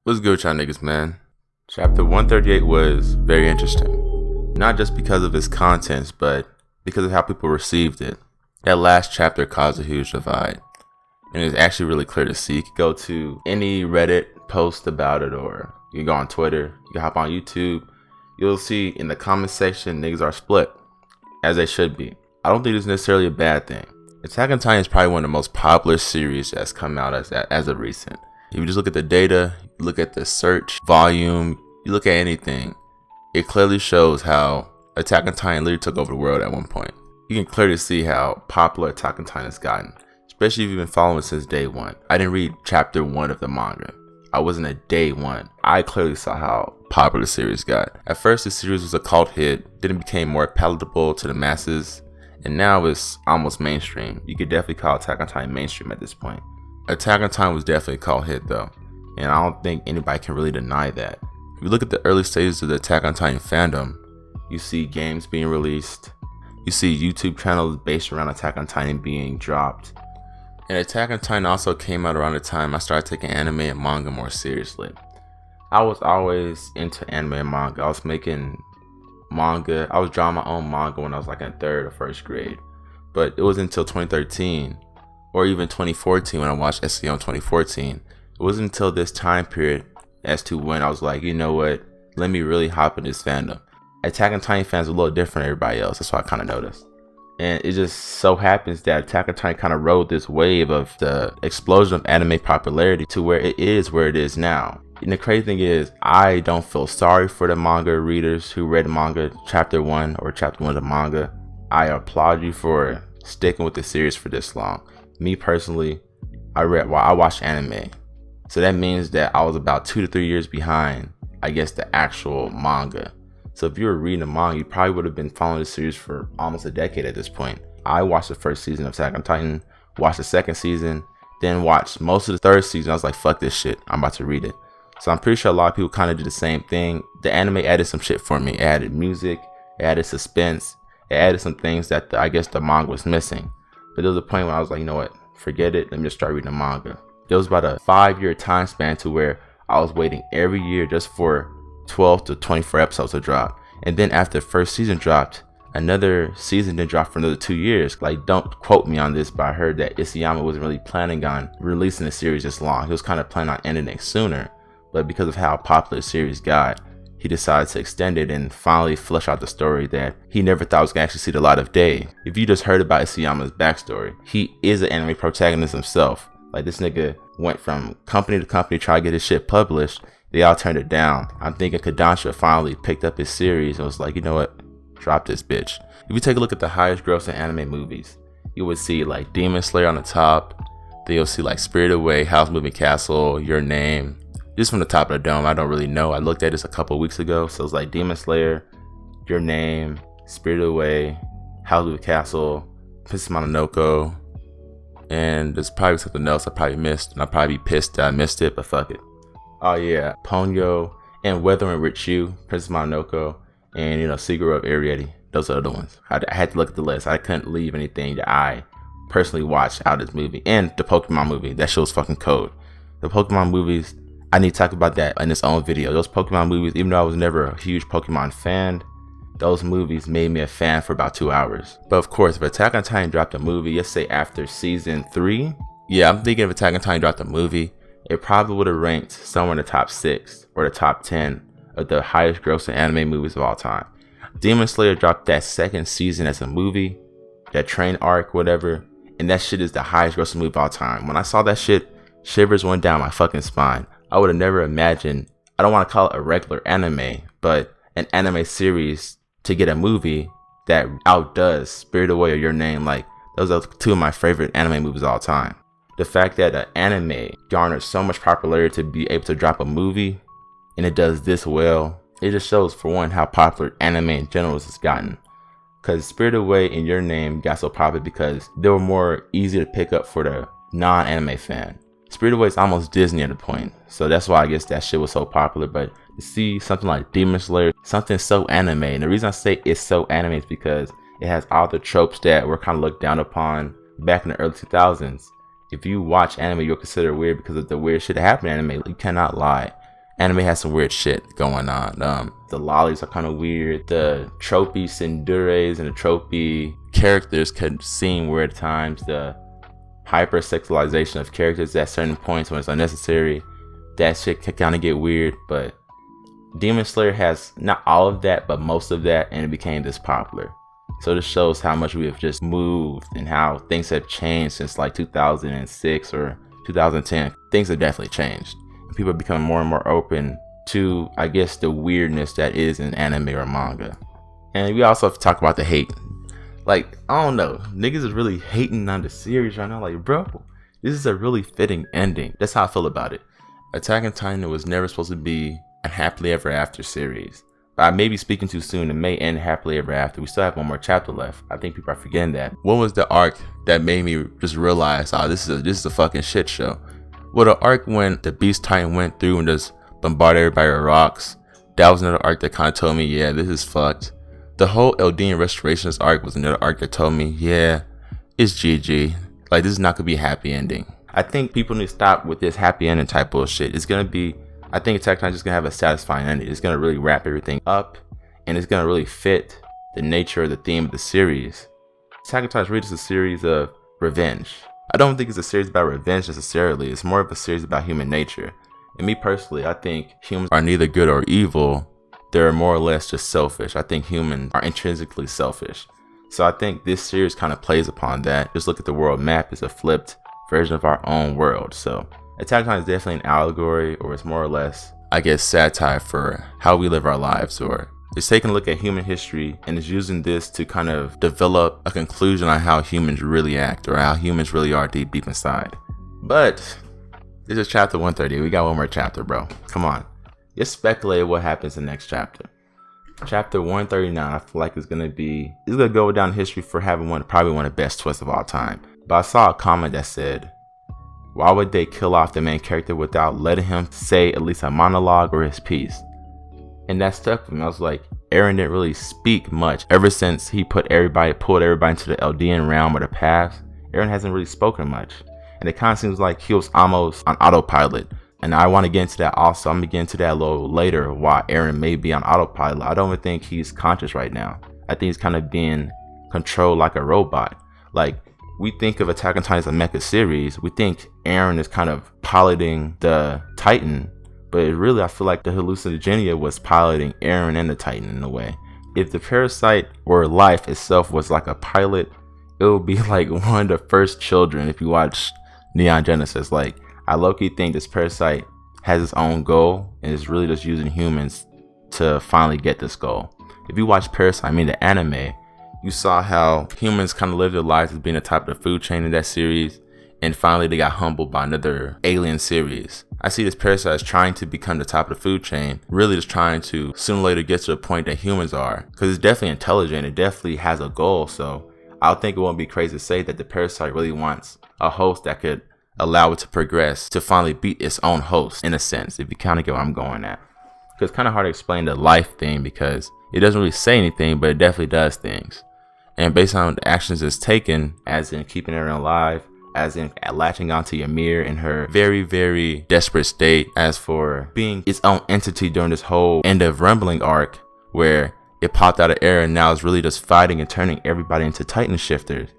What's good with y'all niggas, man? Chapter 138 was very interesting. Not just because of its contents, but because of how people received it. That last chapter caused a huge divide. And it's actually really clear to see. You can go to any Reddit post about it, or you can go on Twitter, you can hop on YouTube. You'll see in the comment section, niggas are split, as they should be. I don't think it's necessarily a bad thing. Attack on Titan is probably one of the most popular series that's come out as of recent. If you just look at the data, you look at the search volume, you look at anything, it clearly shows how Attack on Titan literally took over the world at one point. You can clearly see how popular Attack on Titan has gotten, especially if you've been following since day one. I didn't read chapter 1 of the manga. I wasn't at day one. I clearly saw how popular the series got. At first, the series was a cult hit, then it became more palatable to the masses, and now it's almost mainstream. You could definitely call Attack on Titan mainstream at this point. Attack on Titan was definitely a cult hit though, and I don't think anybody can really deny that. If you look at the early stages of the Attack on Titan fandom, you see games being released, you see YouTube channels based around Attack on Titan being dropped, and Attack on Titan also came out around the time I started taking anime and manga more seriously. I was always into anime and manga. I was making manga, I was drawing my own manga when I was like in 3rd or 1st grade, but it was until 2013 or even 2014 when I watched SEO in 2014. It wasn't until this time period as to when I was like, you know what, let me really hop in this fandom. Attack on Titan fans are a little different than everybody else. That's what I kind of noticed. And it just so happens that Attack on Titan kind of rode this wave of the explosion of anime popularity to where it is now. And the crazy thing is, I don't feel sorry for the manga readers who read manga chapter 1 or chapter 1 of the manga. I applaud you for sticking with the series for this long. Me personally, I watched anime. So that means that I was about 2 to 3 years behind, I guess, the actual manga. So if you were reading the manga, you probably would have been following the series for almost a decade at this point. I watched the 1st season of Attack on Titan, watched the 2nd season, then watched most of the 3rd season. I was like, fuck this shit, I'm about to read it. So I'm pretty sure a lot of people kind of did the same thing. The anime added some shit for me. It added music, it added suspense, it added some things that I guess the manga was missing. But there was a point when I was like, you know what, forget it, let me just start reading the manga. There was about a 5-year time span to where I was waiting every year just for 12 to 24 episodes to drop. And then after the 1st season dropped, another season didn't drop for another 2 years. Like, don't quote me on this, but I heard that Isayama wasn't really planning on releasing the series this long. He was kind of planning on ending it sooner. But because of how popular the series got, he decided to extend it and finally flesh out the story that he never thought was going to actually see the light of day. If you just heard about Isayama's backstory, he is an anime protagonist himself. Like, this nigga went from company to company trying to get his shit published. They all turned it down. I'm thinking Kodansha finally picked up his series and was like, you know what, drop this bitch. If you take a look at the highest grossing anime movies, you would see like Demon Slayer on the top. Then you'll see like Spirited Away, Howl's Moving Castle, Your Name. Just from the top of the dome, I don't really know. I looked at this a couple weeks ago. So it's like Demon Slayer, Your Name, Spirited Away, Howl's Moving Castle, Princess Mononoke, and there's probably something else I probably missed, and I'll probably be pissed that I missed it, but fuck it. Oh yeah, Ponyo and Weathering with You, Princess Mononoke, and Siguro of Ariete. Those are the other ones. I had to look at the list. I couldn't leave anything that I personally watched out of this movie. And the Pokemon movie, that shit was fucking cold. The Pokemon movies, I need to talk about that in its own video. Those Pokemon movies, even though I was never a huge Pokemon fan, those movies made me a fan for about 2 hours. But of course, if Attack on Titan dropped a movie, let's say after season 3, yeah, I'm thinking if Attack on Titan dropped a movie, it probably would have ranked somewhere in the top 6 or the top 10 of the highest grossing anime movies of all time. Demon Slayer dropped that 2nd season as a movie, that train arc, whatever, and that shit is the highest grossing movie of all time. When I saw that shit, shivers went down my fucking spine. I would have never imagined, I don't want to call it a regular anime, but an anime series to get a movie that outdoes Spirited Away or Your Name. Like, those are 2 of my favorite anime movies of all time. The fact that an anime garnered so much popularity to be able to drop a movie and it does this well, it just shows, for one, how popular anime in general has gotten. Because Spirited Away and Your Name got so popular because they were more easy to pick up for the non-anime fan. Spirited Away is almost Disney at the point, so that's why I guess that shit was so popular. But to see something like Demon Slayer, something so anime, and the reason I say it's so anime is because it has all the tropes that were kind of looked down upon back in the early 2000s. If you watch anime, you'll consider it weird because of the weird shit that happened in anime. You cannot lie. Anime has some weird shit going on. The lollies are kind of weird. The tropey tsundures and the tropey characters could seem weird at times. The hypersexualization of characters at certain points when it's unnecessary, that shit can kind of get weird. But Demon Slayer has not all of that, but most of that, and it became this popular. So this shows how much we have just moved and how things have changed since like 2006 or 2010. Things have definitely changed. People are becoming more and more open to, I guess, the weirdness that is in anime or manga. And we also have to talk about the hate. Like, I don't know, niggas is really hating on the series right now. Like, bro, this is a really fitting ending. That's how I feel about it. Attack on Titan was never supposed to be a happily ever after series. But I may be speaking too soon. It may end happily ever after. We still have one more chapter left. I think people are forgetting that. What was the arc that made me just realize, oh, this is a fucking shit show? Well, the arc when the Beast Titan went through and just bombarded everybody with rocks, that was another arc that kind of told me, yeah, this is fucked. The whole Eldian Restorations arc was another arc that told me, yeah, it's GG. Like, this is not gonna be a happy ending. I think people need to stop with this happy ending type bullshit. It's gonna be, I think Attack on Titan is just gonna have a satisfying ending. It's gonna really wrap everything up, and it's gonna really fit the nature of the theme of the series. Attack on Titan is really just a series of revenge. I don't think it's a series about revenge necessarily. It's more of a series about human nature. And me personally, I think humans are neither good or evil. They're more or less just selfish. I think humans are intrinsically selfish. So I think this series kind of plays upon that. Just look at the world map. It's a flipped version of our own world. So Attack on Titan is definitely an allegory, or it's more or less, I guess, satire for how we live our lives, or it's taking a look at human history and is using this to kind of develop a conclusion on how humans really act, or how humans really are deep inside. But this is chapter 130. We got one more chapter, bro. Come on. Just speculate what happens in the next chapter. Chapter 139, I feel like it's gonna go down history for having probably one of the best twists of all time. But I saw a comment that said, why would they kill off the main character without letting him say at least a monologue or his piece? And that stuck with me. I was like, Eren didn't really speak much ever since he pulled everybody into the Eldian realm or the past. Eren hasn't really spoken much, and it kind of seems like he was almost on autopilot. And I want to get into that also. I'm gonna get into that a little later, why Eren may be on autopilot. I don't even think he's conscious right now. I think he's kind of being controlled like a robot. Like, we think of Attack on Titan as a mecha series. We think Eren is kind of piloting the Titan, but really, I feel like the hallucigenia was piloting Eren and the Titan in a way. If the parasite or life itself was like a pilot, it would be like one of the first children. If you watch Neon Genesis, like, I low-key think this parasite has its own goal and is really just using humans to finally get this goal. If you watch Parasite, the anime, you saw how humans kind of lived their lives as being the top of the food chain in that series, and finally they got humbled by another alien series. I see this parasite as trying to become the top of the food chain, really just trying to sooner or later get to the point that humans are, because it's definitely intelligent, it definitely has a goal. So I don't think it won't be crazy to say that the parasite really wants a host that could allow it to progress to finally beat its own host, in a sense, if you kind of get what I'm going at. Because it's kind of hard to explain the life thing, because it doesn't really say anything, but it definitely does things. And based on the actions it's taken, as in keeping her alive, as in latching onto Ymir in her very, very desperate state, as for being its own entity during this whole end of Rumbling arc, where it popped out of air and now is really just fighting and turning everybody into Titan shifters.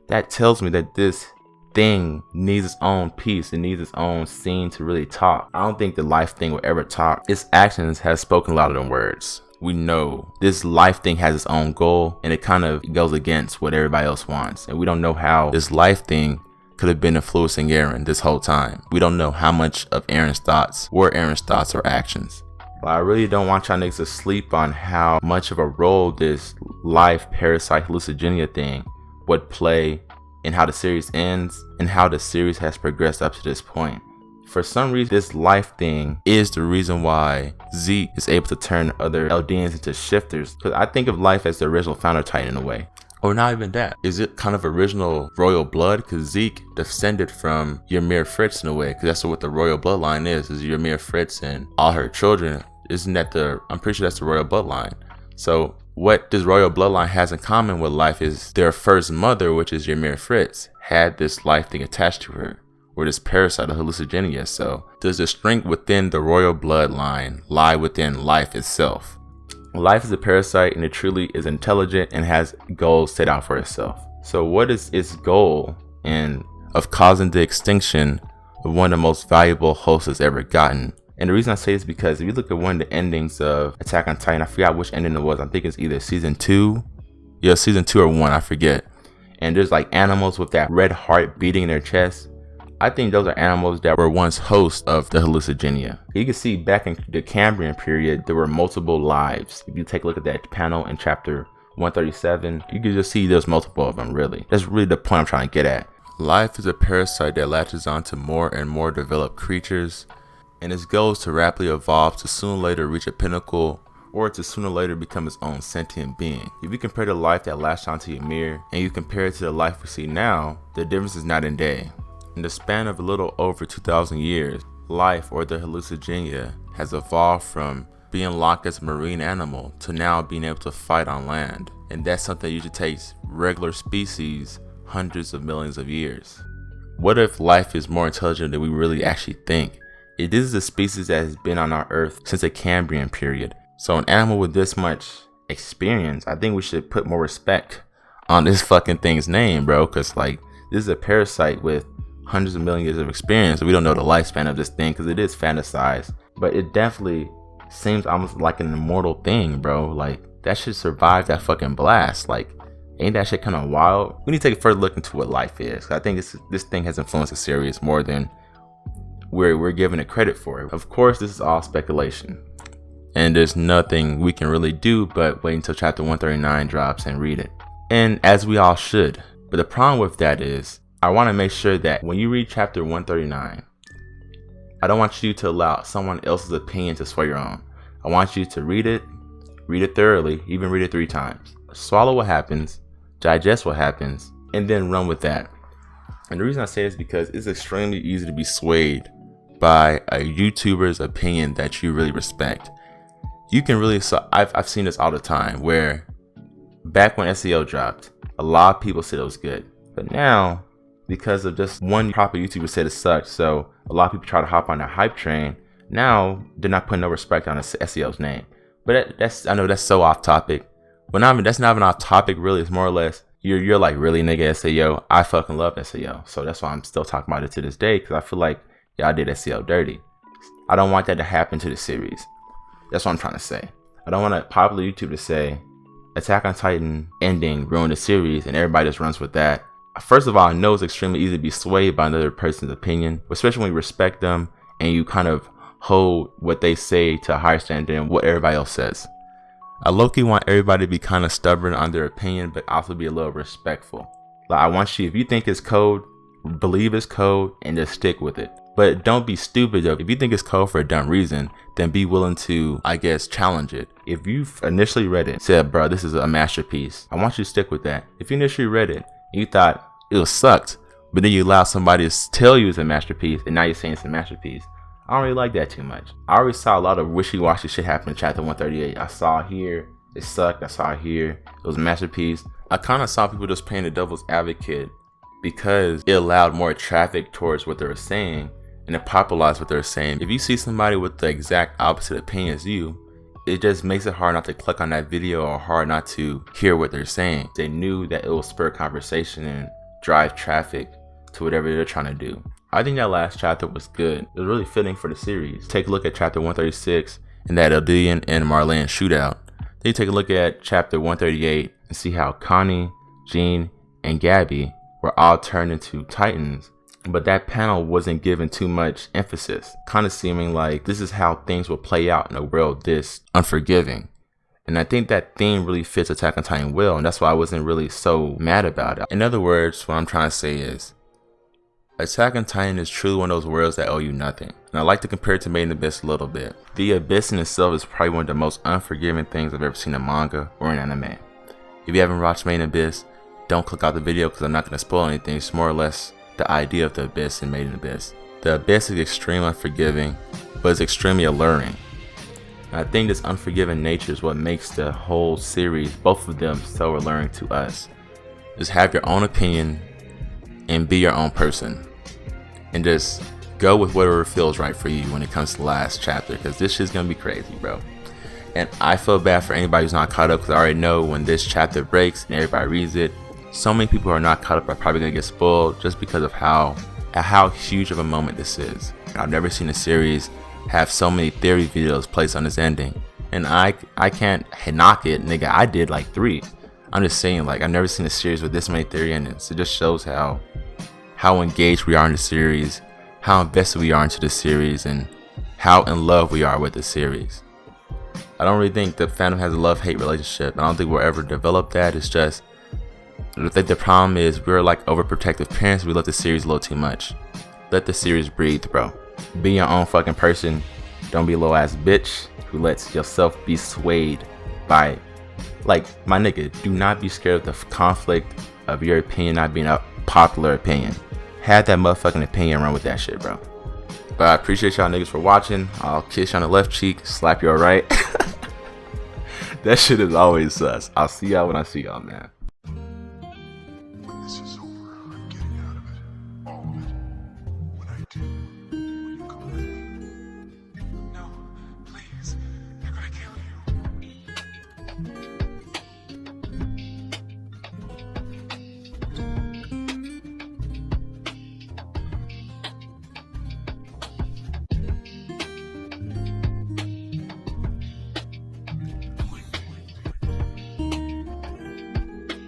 That tells me that this thing needs its own piece. It needs its own scene to really talk. I don't think the life thing will ever talk. Its actions have spoken louder than words. We know this life thing has its own goal, and it kind of goes against what everybody else wants. And we don't know how this life thing could have been influencing Eren this whole time. We don't know how much of Eren's thoughts were Eren's thoughts or actions. But I really don't want y'all niggas to sleep on how much of a role this life parasite hallucigenia thing would play in how the series ends and how the series has progressed up to this point. For some reason, this life thing is the reason why Zeke is able to turn other Eldians into shifters. Because I think of life as the original founder Titan in a way. Or not even that. Is it kind of original royal blood? Because Zeke descended from Ymir Fritz in a way. Because that's what the royal bloodline is Ymir Fritz and all her children. Isn't that I'm pretty sure that's the royal bloodline. So what this royal bloodline has in common with life is their first mother, which is Ymir Fritz, had this life thing attached to her. or this parasite of hallucigenia. So does the strength within the royal bloodline lie within life itself? Life is a parasite, and it truly is intelligent and has goals set out for itself. So what is its goal of causing the extinction of one of the most valuable hosts it's ever gotten? And the reason I say this is because if you look at one of the endings of Attack on Titan, I forgot which ending it was. I think it's either season 2 or 1, I forget. And there's like animals with that red heart beating in their chest. I think those are animals that were once hosts of the hallucigenia. You can see back in the Cambrian period, there were multiple lives. If you take a look at that panel in chapter 137, you can just see there's multiple of them, really. That's really the point I'm trying to get at. Life is a parasite that latches onto more and more developed creatures, and its goal is to rapidly evolve to sooner or later reach a pinnacle, or to sooner or later become its own sentient being. If you compare the life that latched onto Ymir, and you compare it to the life we see now, the difference is night and day. In the span of a little over 2,000 years, life, or the hallucigenia, has evolved from being locked as a marine animal to now being able to fight on land. And that's something that usually takes regular species hundreds of millions of years. What if life is more intelligent than we really actually think? It is a species that has been on our earth since the Cambrian period. So an animal with this much experience, I think we should put more respect on this fucking thing's name, bro. Cause like, this is a parasite with hundreds of millions of years of experience. We don't know the lifespan of this thing because it is fantasized, but it definitely seems almost like an immortal thing, bro. Like, that should survive that fucking blast. Like, ain't that shit kind of wild? We need to take a further look into what life is. I think this thing has influenced the series more than we're giving it credit for. Of course, this is all speculation, and there's nothing we can really do but wait until chapter 139 drops and read it. And as we all should. But the problem with that is, I want to make sure that when you read chapter 139, I don't want you to allow someone else's opinion to sway your own. I want you to read it thoroughly, even read it 3 times. Swallow what happens, digest what happens, and then run with that. And the reason I say this is because it's extremely easy to be swayed by a YouTuber's opinion that you really respect. You can really, so I've seen this all the time, where back when SEO dropped, a lot of people said it was good. But now, because of just one proper YouTuber said it sucked, so a lot of people try to hop on that hype train. Now they're not putting no respect on SEO's name. But I know that's so off topic. But that's not even off topic, really. It's more or less, you're like, really, nigga, SEO? I fucking love SEO. So that's why I'm still talking about it to this day, because I feel like y'all did SEO dirty. I don't want that to happen to the series. That's what I'm trying to say. I don't want a popular YouTuber to say Attack on Titan ending ruined the series and everybody just runs with that. First of all, I know it's extremely easy to be swayed by another person's opinion, especially when you respect them and you kind of hold what they say to a higher standard than what everybody else says. I low-key want everybody to be kind of stubborn on their opinion, but also be a little respectful. Like, I want you, if you think it's code, believe it's code and just stick with it. But don't be stupid though. If you think it's code for a dumb reason, then be willing to, I guess, challenge it. If you initially read it, said, bro, this is a masterpiece, I want you to stick with that. If you initially read it, and you thought it was sucked, but then you allow somebody to tell you it's a masterpiece, and now you're saying it's a masterpiece, I don't really like that too much. I already saw a lot of wishy-washy shit happen in chapter 138. I saw here, it sucked. I saw here, it was a masterpiece. I kind of saw people just playing the devil's advocate because it allowed more traffic towards what they were saying, and it popularized what they were saying. If you see somebody with the exact opposite opinion as you, it just makes it hard not to click on that video or hard not to hear what they're saying. They knew that it will spur conversation and drive traffic to whatever they're trying to do. I think that last chapter was good. It was really fitting for the series. Take a look at chapter 136 and that Eldian and Marlene shootout. Then you take a look at chapter 138 and see how Connie, Jean, and Gabby were all turned into Titans. But that panel wasn't given too much emphasis, kind of seeming like this is how things will play out in a world this unforgiving. And I think that theme really fits Attack on Titan well, and that's why I wasn't really so mad about it. In other words, what I'm trying to say is, Attack on Titan is truly one of those worlds that owe you nothing. And I like to compare it to Made in Abyss a little bit. The Abyss in itself is probably one of the most unforgiving things I've ever seen in manga or in anime. If you haven't watched Made in Abyss, don't click out the video because I'm not going to spoil anything. It's more or less the idea of the Abyss and Made in Abyss. The Abyss is extremely unforgiving, but it's extremely alluring. And I think this unforgiving nature is what makes the whole series, both of them, so alluring to us. Just have your own opinion and be your own person. and just go with whatever feels right for you when it comes to the last chapter, because this shit's gonna be crazy, bro. And I feel bad for anybody who's not caught up, because I already know when this chapter breaks and everybody reads it, so many people who are not caught up are probably gonna get spoiled just because of how huge of a moment this is. And I've never seen a series have so many theory videos placed on this ending, and I can't knock it, nigga. I did like 3. I'm just saying, like, I've never seen a series with this many theory endings. It just shows how engaged we are in the series, how invested we are into the series, and how in love we are with the series. I don't really think the fandom has a love-hate relationship. I don't think we'll ever develop that. It's just, I think the problem is we're like overprotective parents. We love the series a little too much. Let the series breathe, bro. Be your own fucking person. Don't be a little ass bitch who lets yourself be swayed by, like, my nigga, do not be scared of the conflict of your opinion not being a popular opinion. Have that motherfucking opinion, run with that shit, bro. But I appreciate y'all niggas for watching. I'll kiss you on the left cheek, slap you all right. That shit is always sus. I'll see y'all when I see y'all, man.